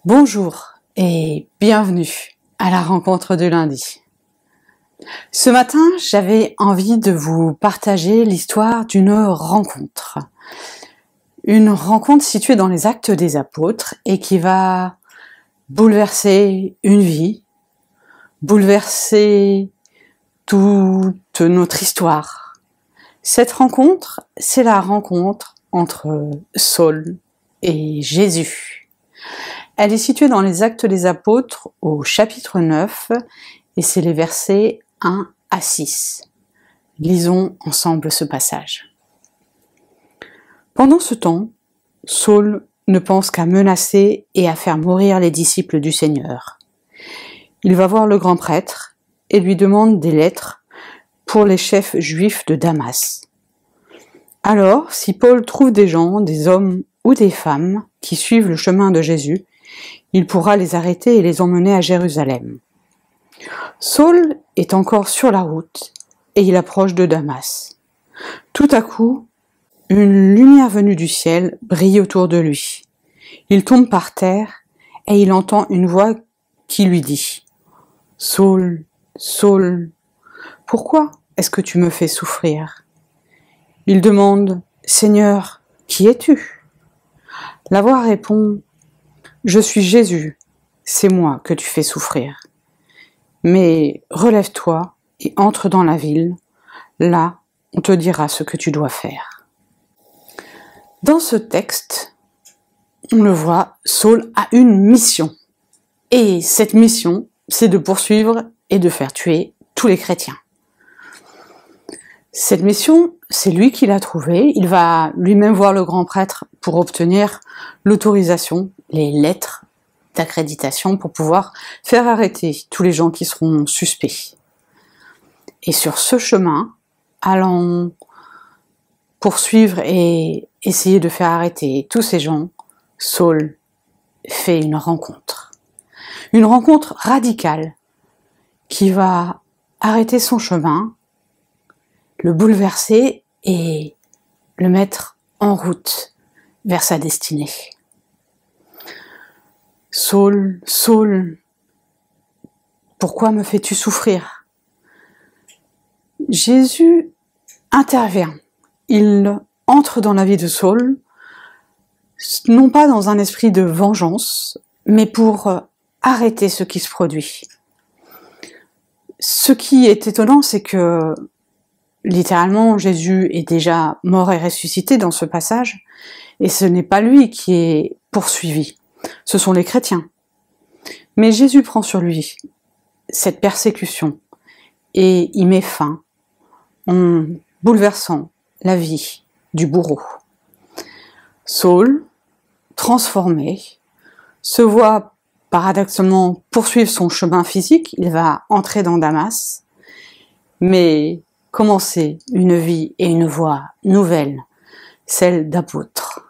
Bonjour et bienvenue à la rencontre du lundi. Ce matin, j'avais envie de vous partager l'histoire d'une rencontre. Une rencontre située dans les Actes des Apôtres et qui va bouleverser une vie, bouleverser toute notre histoire. Cette rencontre, c'est la rencontre entre Saul et Jésus. Elle est située dans les Actes des Apôtres au chapitre 9 et c'est les versets 1 à 6. Lisons ensemble ce passage. Pendant ce temps, Saul ne pense qu'à menacer et à faire mourir les disciples du Seigneur. Il va voir le grand prêtre et lui demande des lettres pour les chefs juifs de Damas. Alors, si Paul trouve des gens, des hommes ou des femmes qui suivent le chemin de Jésus, il pourra les arrêter et les emmener à Jérusalem. Saul est encore sur la route et il approche de Damas. Tout à coup, une lumière venue du ciel brille autour de lui. Il tombe par terre et il entend une voix qui lui dit « Saul, Saul, pourquoi est-ce que tu me fais souffrir ?» Il demande « Seigneur, qui es-tu » La voix répond « Je suis Jésus, c'est moi que tu fais souffrir. Mais relève-toi et entre dans la ville, là on te dira ce que tu dois faire. » Dans ce texte, on le voit, Saul a une mission. Et cette mission, c'est de poursuivre et de faire tuer tous les chrétiens. Cette mission, c'est lui qui l'a trouvée. Il va lui-même voir le grand prêtre pour obtenir l'autorisation, les lettres d'accréditation pour pouvoir faire arrêter tous les gens qui seront suspects. Et sur ce chemin, allant poursuivre et essayer de faire arrêter tous ces gens, Saul fait une rencontre. Une rencontre radicale qui va arrêter son chemin, le bouleverser et le mettre en route vers sa destinée. Saul, Saul, pourquoi me fais-tu souffrir ? Jésus intervient. Il entre dans la vie de Saul, non pas dans un esprit de vengeance, mais pour arrêter ce qui se produit. Ce qui est étonnant, c'est que littéralement, Jésus est déjà mort et ressuscité dans ce passage, et ce n'est pas lui qui est poursuivi, ce sont les chrétiens. Mais Jésus prend sur lui cette persécution et y met fin en bouleversant la vie du bourreau. Saul, transformé, se voit paradoxalement poursuivre son chemin physique, il va entrer dans Damas, mais commencer une vie et une voie nouvelle, celle d'apôtre.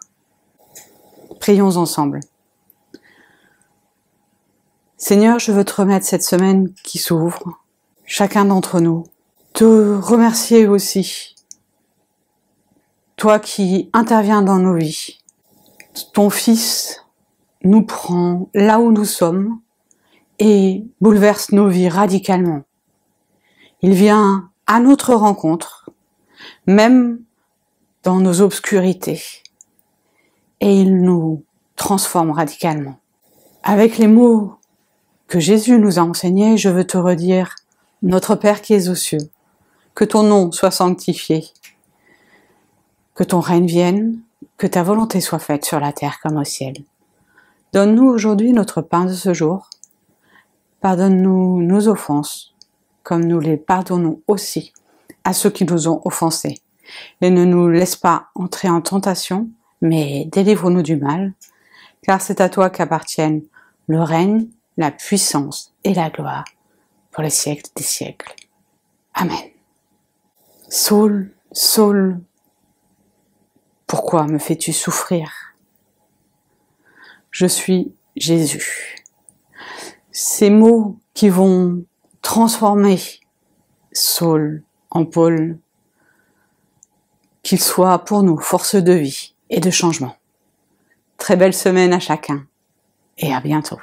Prions ensemble. Seigneur, je veux te remettre cette semaine qui s'ouvre, chacun d'entre nous, te remercier aussi, toi qui interviens dans nos vies. Ton Fils nous prend là où nous sommes et bouleverse nos vies radicalement. Il vient à notre rencontre, même dans nos obscurités, et il nous transforme radicalement. Avec les mots que Jésus nous a enseignés, je veux te redire, notre Père qui es aux cieux, que ton nom soit sanctifié, que ton règne vienne, que ta volonté soit faite sur la terre comme au ciel. Donne-nous aujourd'hui notre pain de ce jour, pardonne-nous nos offenses, comme nous les pardonnons aussi à ceux qui nous ont offensés. Et ne nous laisse pas entrer en tentation, mais délivre-nous du mal, car c'est à toi qu'appartiennent le règne, la puissance et la gloire pour les siècles des siècles. Amen. Saul, Saul, pourquoi me fais-tu souffrir ? Je suis Jésus. Ces mots qui vont transformer Saul en Paul, qu'il soit pour nous force de vie et de changement. Très belle semaine à chacun. et à bientôt.